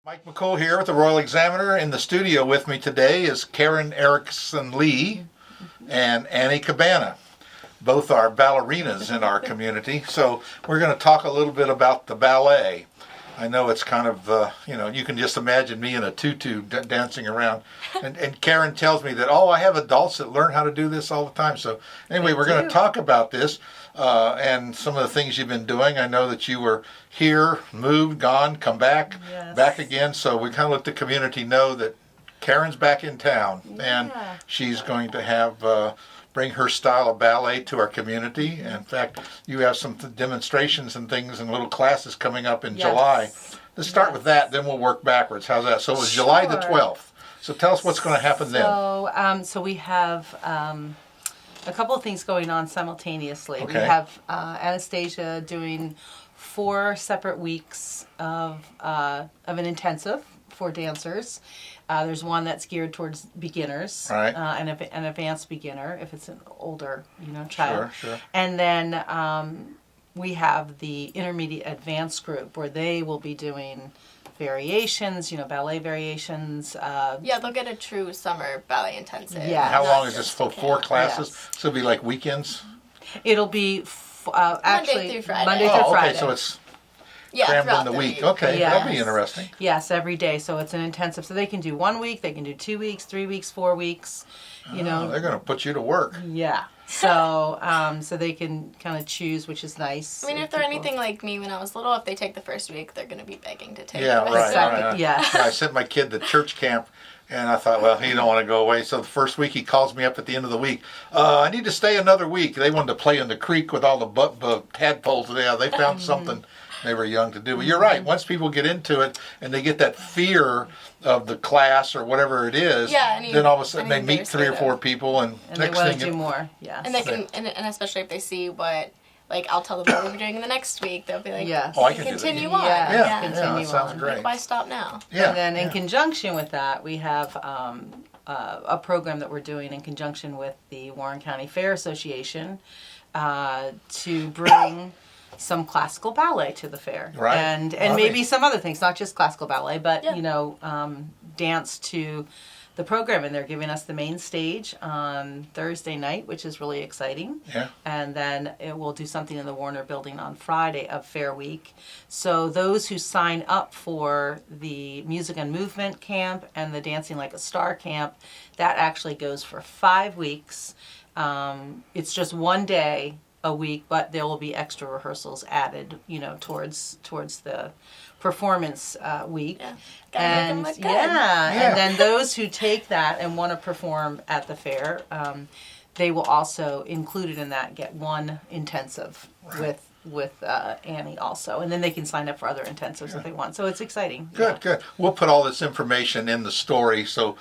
Mike McCool here with the Royal Examiner. In the studio with me today is Karen Eriksson-Lee and Annie Kubanda. Both are ballerinas in our community. So we're going to talk a little bit about the ballet. I know it's kind of, you can just imagine me in a tutu dancing around. And Karen tells me that, I have adults that learn how to do this all the time. So anyway, we're going to talk about this and some of the things you've been doing. I know that you were here, moved, gone, come back, back again. So we kind of let the community know that Karen's back in town and she's going to have... bring her style of ballet to our community. In fact, you have some demonstrations and things and little classes coming up in July. Let's start with that, then we'll work backwards. How's that? So it was July the 12th. So tell us what's going to happen then. So we have a couple of things going on simultaneously. Okay. We have Anastasia doing 4 separate weeks of an intensive for dancers. There's one that's geared towards beginners, right. And an advanced beginner if it's an older, child. Sure. And then we have the intermediate advanced group where they will be doing variations, ballet variations. They'll get a true summer ballet intensive. Yeah. How long is this for? 4 classes? Yes. So it'll be like weekends? It'll be actually Monday through Friday. Monday through Friday. Okay, so it's throughout crammed in the week. Okay, Yes. that'll be interesting. Yes, every day. So it's an intensive. So they can do 1 week, they can do 2 weeks, 3 weeks, 4 weeks. They're going to put you to work. Yeah. So so they can kind of choose, which is nice. I mean, if they're anything like me when I was little, if they take the first week, they're going to be begging to take Yeah, the right. rest. Exactly. Yeah. I sent my kid to church camp, and I thought, well, he don't want to go away. So the first week, he calls me up at the end of the week. I need to stay another week. They wanted to play in the creek with all the tadpoles there. They found something they were young to do. But you're right. Once people get into it and they get that feir of the class or whatever it is, then all of a sudden they meet 3 or 4 people, and And next they want thing to do more. Yes. And they can, and especially if they see what, I'll tell them what we're doing in the next week. They'll be like, Yes. I can do that. continue on. Yeah. That sounds great. Why stop now? Yeah. And then in conjunction with that, we have a program that we're doing in conjunction with the Warren County Fair Association to bring some classical ballet to the fair. Right. And maybe some other things, not just classical ballet, but, dance to the program. And they're giving us the main stage on Thursday night, which is really exciting. Yeah. And then we'll do something in the Warner Building on Friday of Fair Week. So those who sign up for the Music and Movement Camp and the Dancing Like a Star Camp, that actually goes for 5 weeks. It's just 1 day a week, but there will be extra rehearsals added, towards the performance week. Yeah. And Gotta make 'em look good. and then those who take that and want to perform at the fair, they will also, included in that, get 1 intensive with Annie also, and then they can sign up for other intensives if they want. So it's exciting. Good. We'll put all this information in the story, so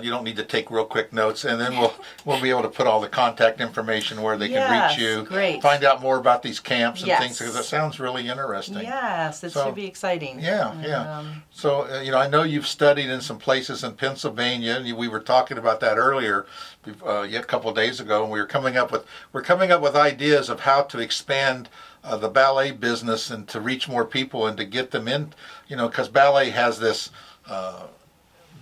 you don't need to take real quick notes, and then we'll be able to put all the contact information where they can reach you. Great. Find out more about these camps and Yes. things, because it sounds really interesting. Yes, it should be exciting. Yeah. So I know you've studied in some places in Pennsylvania, and we were talking about that earlier, a couple of days ago, and we're coming up with ideas of how to expand the ballet business and to reach more people and to get them in, because ballet has this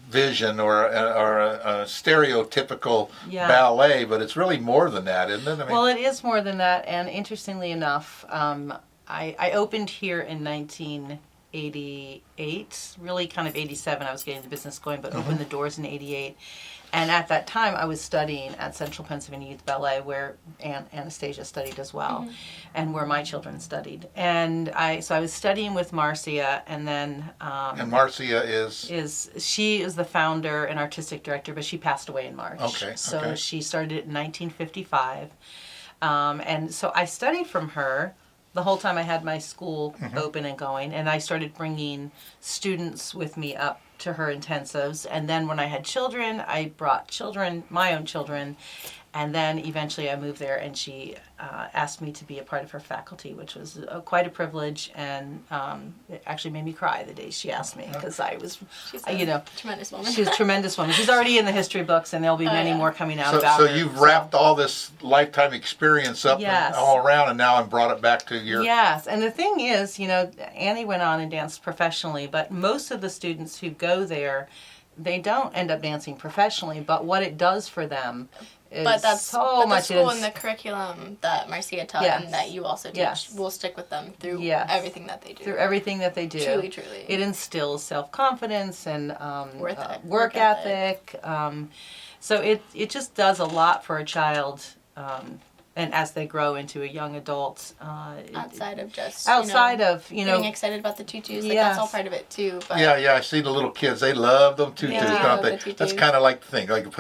vision or a stereotypical ballet, but it's really more than that, isn't it? Well, it is more than that, and interestingly enough, I opened here in 1988, really kind of 87, I was getting the business going, but opened the doors in 88. And at that time, I was studying at Central Pennsylvania Youth Ballet, where Anastasia studied as well, and where my children studied. And I was studying with Marcia, and then and Marcia she is the founder and artistic director, but she passed away in March. Okay. So she started it in 1955, and so I studied from her the whole time I had my school open and going, and I started bringing students with me up to her intensives. And then when I had children, I brought my own children, And then eventually I moved there, and she asked me to be a part of her faculty, which was quite a privilege, and it actually made me cry the day she asked me, because I was, She's tremendous woman. she's a tremendous woman. She's already in the history books, and there'll be many more coming out So, about so her. you've wrapped all this lifetime experience up Yes. and all around, and now and brought it back to your. Yes, and the thing is, Annie went on and danced professionally, but most of the students who go there, they don't end up dancing professionally, but what it does for them is But that's so but much. the school and the curriculum that Marcia taught Yes. and that you also teach Yes. will stick with them through Yes. everything that they do. Through everything that they do. Truly, truly. It instills self-confidence and Work ethic. So it just does a lot for a child, and as they grow into a young adult. outside of just getting excited about the tutus, like Yes. that's all part of it too. But Yeah, I see the little kids. They love them tutus, Yeah. don't Love they? the tutus. That's kind of like the thing. Like you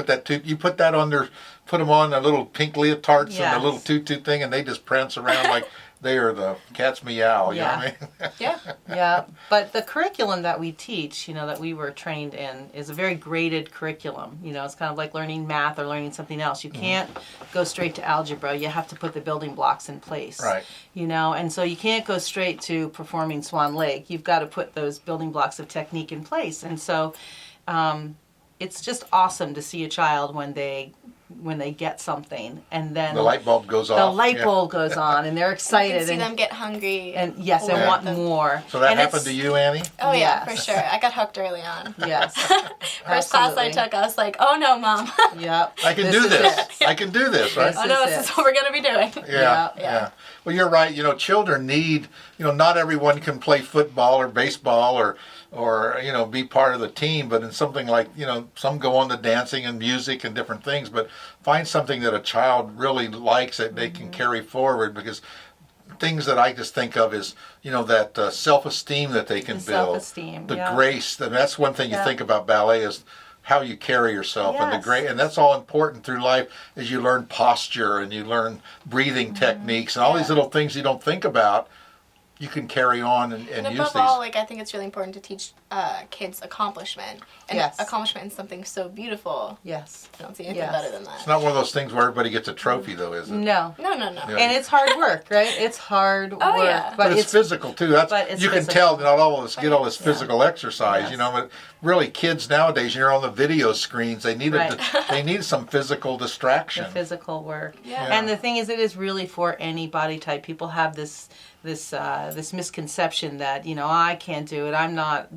put that on put them on the little pink leotards and Yes. the little tutu thing, and they just prance around like they are the cat's meow. You know what I mean? yeah, Yeah, but the curriculum that we teach, that we were trained in, is a very graded curriculum. It's kind of like learning math or learning something else. You can't go straight to algebra. You have to put the building blocks in place. Right. And so you can't go straight to performing Swan Lake. You've got to put those building blocks of technique in place. And so it's just awesome to see a child when they get something, and then The light bulb goes off. the light Yeah. bulb goes on, and they're you excited can see and them get hungry. and yes, and for want the- more. So that And happened it's- to you, Annie? Oh yeah, Yes. for sure. I got hooked early on. Yes. First class I Absolutely. took, I was like, "Oh no, mom! Yep. I can This do is this. it. I can do this, right? This Oh no, is this it. is what we're gonna be doing." Yeah, Yeah. yeah. Well, you're right. Children need. Not everyone can play football or baseball or be part of the team. But in something like some go on to dancing and music and different things. But find something that a child really likes that they can carry forward, because things that I just think of is that self-esteem that they can The build, self-esteem, the yeah. grace. And that's one thing you Yeah. think about ballet is how you carry yourself, and the Yes. great, and that's all important through life, as you learn posture and you learn breathing techniques and all these Yeah. little things you don't think about. You can carry on and And use above these. all, I think it's really important to teach kids accomplishment. And Yes. accomplishment in something so beautiful. Yes. I don't see anything Yes. better than It's that. not one of those things where everybody gets a trophy, though, is it? No. No. Yeah. And it's hard work, right? It's hard Oh, work, yeah. But it's physical too. but That's it's you can physical. tell. Not all of us get all this Yeah. physical exercise, Yes. But really, kids nowadays, you're on the video screens. They need Right. they need some physical the distraction. physical work. Yeah. And the thing is, it is really for any body type. People have this misconception that I can't do it. I'm not.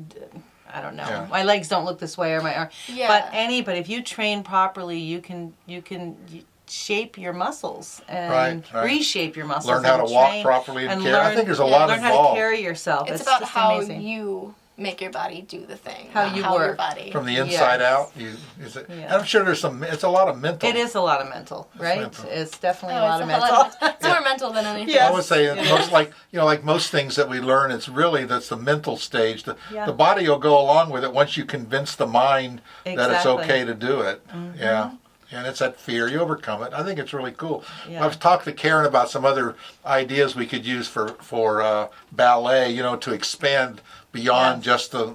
I don't know. Yeah. My legs don't look this way, or my arm. Yeah. But if you train properly, you can shape your muscles and Right. reshape your muscles. Learn how to and walk train properly and and carry. I learn- think there's a yeah, lot learn how involved to carry yourself. It's about just how amazing. you make your body do the thing. How not you how your work. body. from the inside Yes. out. Yeah. I'm sure there's some. It's a lot of mental. It is a lot of mental, right? mental. It's definitely Oh, a lot it's of a mental. lot of it's more mental than anything. Yes. I would say it most is. like most things that we learn, it's really that's the mental stage. Yeah. The body will go along with it once you convince the mind that it's Exactly. okay to do it. Yeah. And it's that fear. You overcome it. I think it's really cool. Yeah. I've talked to Karen about some other ideas we could use for ballet, to expand beyond Yes. just the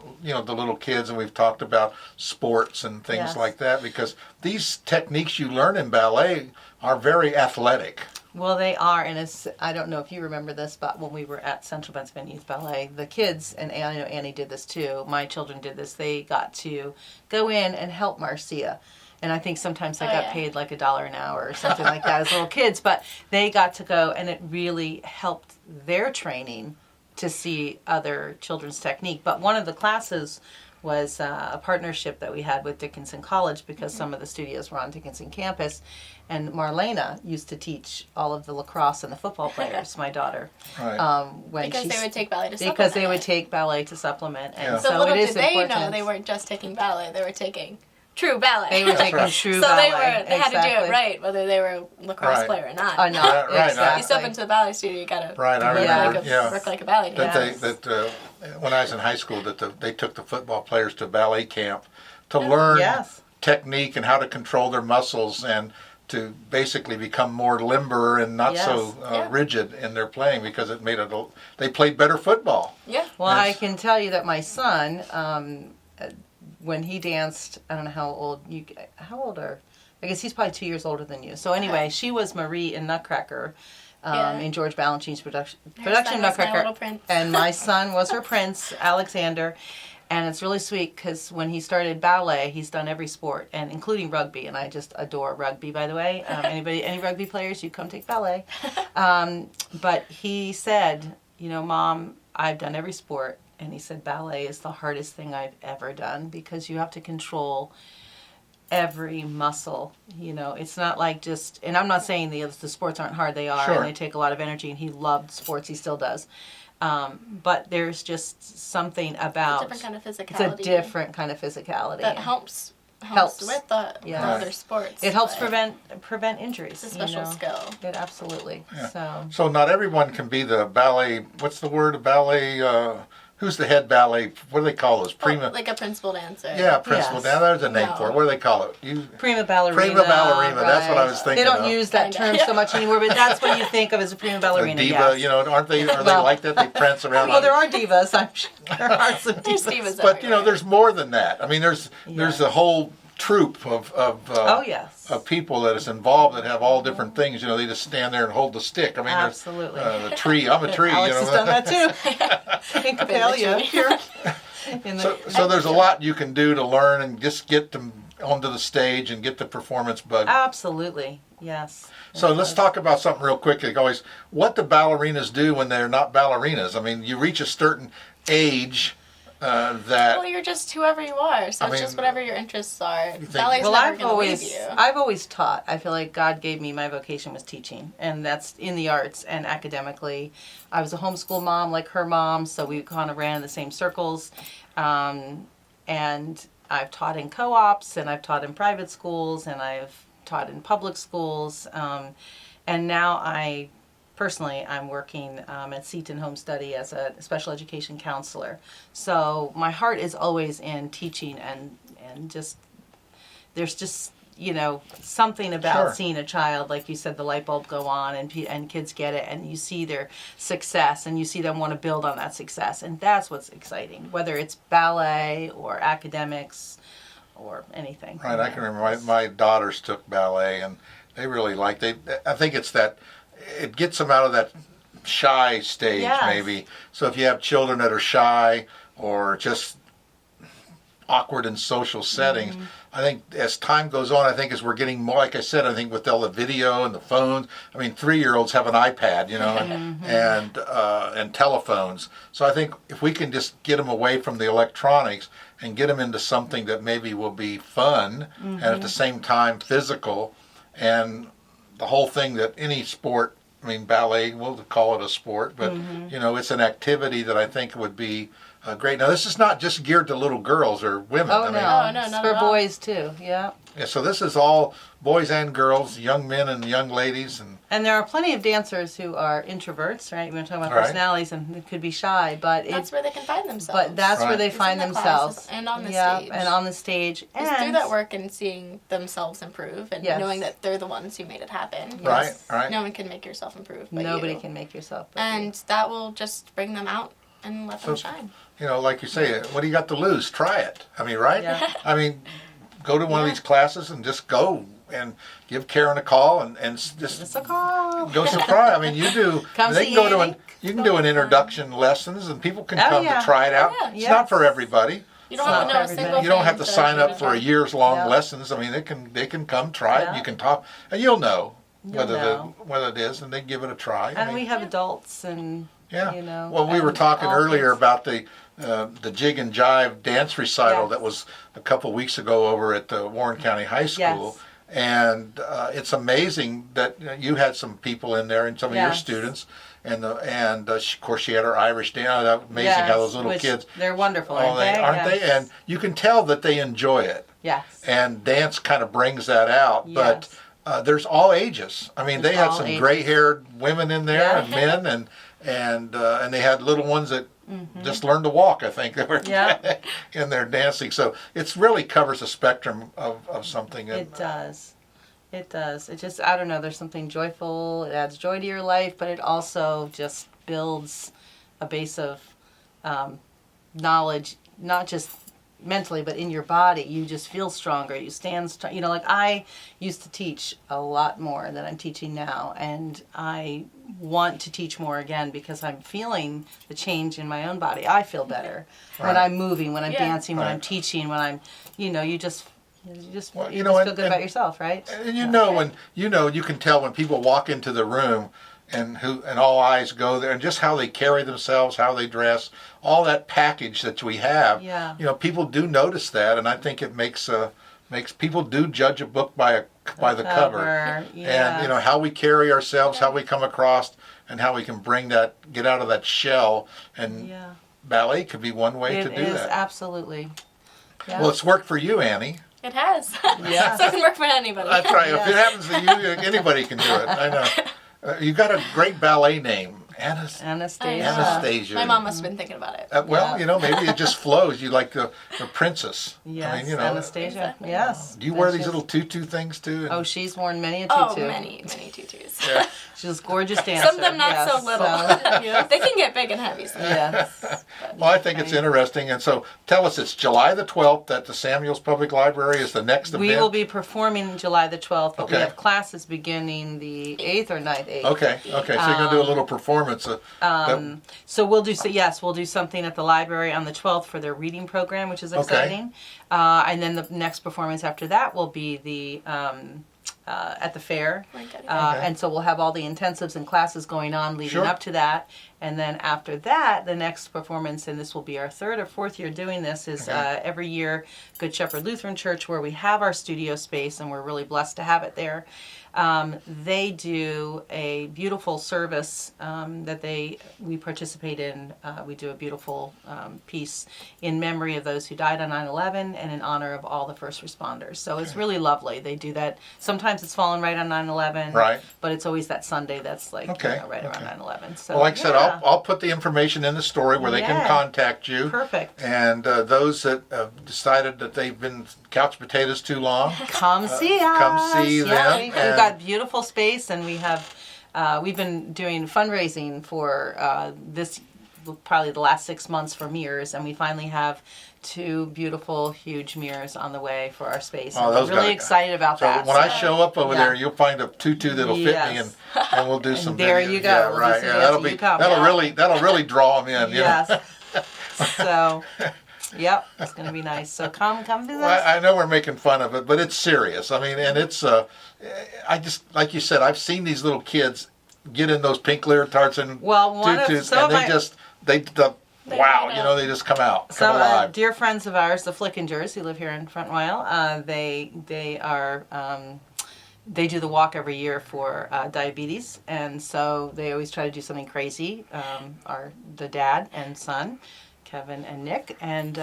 little kids, and we've talked about sports and things Yes. like that, because these techniques you learn in ballet are very athletic. Well, they are, and I don't know if you remember this, but when we were at Central Pennsylvania Youth Ballet, the kids, and I know Annie did this too, my children did this, they got to go in and help Marcia. And I think sometimes they got paid like $1 an hour or something like that as little kids, but they got to go, and it really helped their training to see other children's technique. But one of the classes was a partnership that we had with Dickinson College, because some of the studios were on Dickinson campus, and Marlena used to teach all of the lacrosse and the football players, my daughter, Right. when Because they would take ballet to because they supplement would it. take ballet to supplement, and Yeah. So so little it is did they important. know they weren't just taking ballet; they were taking true ballet. They were That's taking right. true so ballet. they had to do Exactly. it right, whether they were a lacrosse Right. player or not. Or not, Yeah, right. exactly. You step into the ballet studio, you gotta Right, I work remember, like a, yeah. work like a ballet That dancer. they when I was in high school, they took the football players to ballet camp to learn Yes. technique and how to control their muscles and to basically become more limber and not so Yes. Yeah. rigid in their playing, because it made they played better football. Yeah. Well, Yes. I can tell you that my son, when he danced, I don't know how old are I guess he's probably 2 years older than you. So anyway, she was Marie in Nutcracker, Yeah. in George Balanchine's production son was my Nutcracker. little prince. And my son was her prince, Alexander. And it's really sweet because when he started ballet, he's done every sport, and including rugby. And I just adore rugby, by the way. Any rugby players, you come take ballet. But he said, Mom, I've done every sport. And he said, ballet is the hardest thing I've ever done because you have to control every muscle. It's not like just, and I'm not saying the sports aren't hard. They are, Sure. and they take a lot of energy. And he loved sports. He still does. But there's just something about It's a different kind of physicality. It's a different kind of physicality that helps with the Yes. other sports. It helps but prevent injuries. It's a special skill. It absolutely. Yeah. So So not everyone can be the ballet. What's the word? A ballet. Who's the head ballet? What do they call those? Prima. Like a principal dancer. Yeah, principal. Yes. Now there's a name No. for it. What do they call it? prima ballerina. Prima ballerina. That's what I was thinking They don't of. use that term so much anymore, but that's what you think of as a prima A ballerina. diva. Yes. Aren't they? Are they Well- like that? They prance around. Well, on- there are divas. I'm sure there are some There's divas. divas But everywhere. there's more than that. I mean, there's a whole troupe of Oh yes. of people that is involved that have all different things. They just stand there and hold the stick. I mean, Absolutely. there's the tree. I'm a tree. Alex has done that too. In Capalia. Here. So there's a lot you can do to learn and just get them onto the stage and get the performance bug. Absolutely. Yes. So let's talk about something real quick. Like always, what do ballerinas do when they're not ballerinas? I mean, you reach a certain age that. Well, you're just whoever you are, so I it's mean, just whatever your interests are. think- Ballet's Well, never going to leave you. I've always taught. I feel like God gave me my vocation was teaching, and that's in the arts and academically. I was a homeschool mom, like her mom, so we kind of ran in the same circles. And I've taught in co-ops, and I've taught in private schools, and I've taught in public schools, and now I'm working at Seton Home Study as a special education counselor. So my heart is always in teaching and just, there's just, something about Sure. seeing a child, like you said, the light bulb go on and kids get it and you see their success and you see them want to build on that success. And that's what's exciting, whether it's ballet or academics or anything. Right, I can remember my daughters took ballet and they really liked it. I think it's that it gets them out of that shy stage, Yes. maybe. So if you have children that are shy or just awkward in social settings, I think as time goes on, I think as we're getting more, like I said, I think with all the video and the phones, I mean, 3-year-olds have an iPad, and telephones. So I think if we can just get them away from the electronics and get them into something that maybe will be fun and at the same time physical, and the whole thing that any sport, I mean, ballet, we'll call it a sport, but it's an activity that I think would be great. Now, this is not just geared to little girls or women. Oh, I mean, no. Oh, no, It's not for at all. boys, too. Yeah. Yeah, so this is all boys and girls, young men and young ladies, and And there are plenty of dancers who are introverts, right? We're talking about Right. personalities and they could be shy, but That's where they can find themselves. but that's where Right. they It's find in the themselves. classes and on the Yeah, stage. and on the stage. It's And through that work and seeing themselves improve and Yes. knowing that they're the ones who made it happen. right, right. No one can make yourself improve. But nobody you. can make yourself. but And that will just bring them out and let them So- shine. Like you say, what do you got to lose? Try it. I mean, right? Yeah. I mean, go to one of Yeah. these classes and just go and give Karen a call and just It's a call. go surprise. I mean, you do. Come they see can go to Annie. you can do an introduction lessons and people can Oh, come yeah. to try it out. Oh, yeah. It's not for everybody. You don't It's have not to know for a single everybody. You don't have to thing sign that up for a I've years long Yeah. lessons. I mean, they can come try it. Yeah. You can talk and you'll know You'll whether know. whether it is, and they give it a try. I And mean, we have adults and yeah. you know. Well, we were and talking all earlier kids. about the jig and jive dance recital Yes. that was a couple weeks ago over at the Warren County High School. Yes. And it's amazing that you had some people in there and some of your Yes. students, and of course she had her Irish dance. Amazing how those little which kids, They're wonderful, aren't aren't they? Yes. And you can tell that they enjoy it. yes. And dance kind of brings that out. Yes. But there's all ages. I mean, There's they had all some ages. gray-haired women in there Yeah. and men, and they had little ones that just learned to walk. I think they were Mm-hmm. Yeah. in there dancing. So it really covers a spectrum of something. It does. It does. It just, I don't know, there's something joyful. It adds joy to your life, but it also just builds a base of knowledge, not just, mentally, but in your body, you just feel stronger. You stand strong. You know, like I used to teach a lot more than I'm teaching now, and I want to teach more again because I'm feeling the change in my own body. I feel better when I'm moving, when I'm dancing, when I'm teaching, when I'm, you just Well, you just feel good about yourself, right? And when you can tell when people walk into the room and all eyes go there, and just how they carry themselves, how they dress, all that package that we have. Yeah. People do notice that, and I think it makes people do judge a book by the cover. Yes. And how we carry ourselves, how we come across, and how we can get out of that shell. And ballet could be one way to do It is, that. Absolutely. Yeah. Well, it's worked for you, Annie. It has. Yeah. So it can work for anybody. That's right. Yes. If it happens to you, anybody can do it. I know. You got a great ballet name, Anastasia. Anastasia. My mom must have been thinking about it. Maybe it just flows. You like the princess. Yes, I mean, Anastasia. Exactly. Yes. Do you wear these That's little tutu things too? Oh, she's worn many a tutu. Oh, many tutus. Yeah. She's a gorgeous dancer. Some of them not so little. yes. They can get big and heavy. Yes. Well, I think it's interesting. And so tell us, it's July the 12th at the Samuels Public Library is the next event? We will be performing July the 12th, but we Okay. have classes beginning the 8th or 9th, 8th. Okay. So you're going to do a little performance. So we'll do something at the library on the 12th for their reading program, which is exciting. And then the next performance after that will be the at the fair. And so we'll have all the intensives and classes going on leading Sure. up to that. And then after that, the next performance, and this will be our third or fourth year doing this, is every year Good Shepherd Lutheran Church, where we have our studio space, and we're really blessed to have it there. They do a beautiful service that we participate in. We do a beautiful piece in memory of those who died on 9/11 and in honor of all the first responders. So it's really lovely. They do that. Sometimes it's fallen right on 9/11, Right. but it's always that Sunday that's like right around 9/11. So, Well, like I said, I'll put the information in the story where they can contact you. Perfect. And those that have decided that they've been couch potatoes too long, Come see us. come see them. We've and- got beautiful space, and we have we've been doing fundraising for this probably the last 6 months for mirrors, and we finally have 2 beautiful, huge mirrors on the way for our space. Oh, And those we're really gotta- excited about So that. when I show up over Yeah. there, you'll find a tutu that'll fit me, Yes. and we'll do some. there videos. you go. Yeah, We'll do right. some Yeah, dancing. You come. that'll really draw them in. You know? Yes. So, yep, it's going to be nice. So come visit Well, us. I know we're making fun of it, but it's serious. I mean, and it's I just like you said, I've seen these little kids get in those pink leotards and Well, tutus, some of and my- wow, they just come Some alive. dear friends of ours, the Flickingers, who live here in Front Royal, they are they do the walk every year for diabetes, and so they always try to do something crazy. The dad and son, Kevin and Nick, and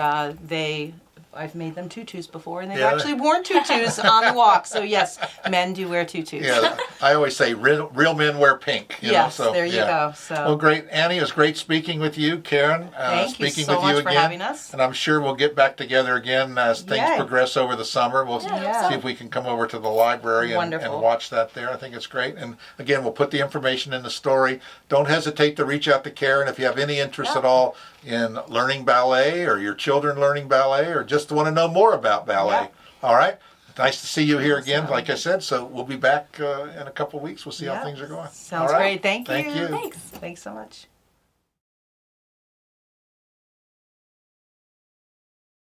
I've made them tutus before, and they've actually worn tutus on the walk. So yes, men do wear tutus. Yeah, I always say real men wear pink. Yes, so, there you go. So. Well, great, Annie. It was great speaking with you, Karen. Thank you speaking so with much you for again. having us. And I'm sure we'll get back together again as things Yay. progress over the summer. We'll Yeah. see if we can come over to the library and Wonderful. watch that there. I think it's great. And again, we'll put the information in the story. Don't hesitate to reach out to Karen if you have any interest at all in learning ballet, or your children learning ballet, or just want to know more about ballet. Yeah. All right. Nice to see you here again, like I said. So we'll be back in a couple of weeks. We'll see how things are going. Sounds All right? great. Thank you. Thank you. Thanks. Thanks so much.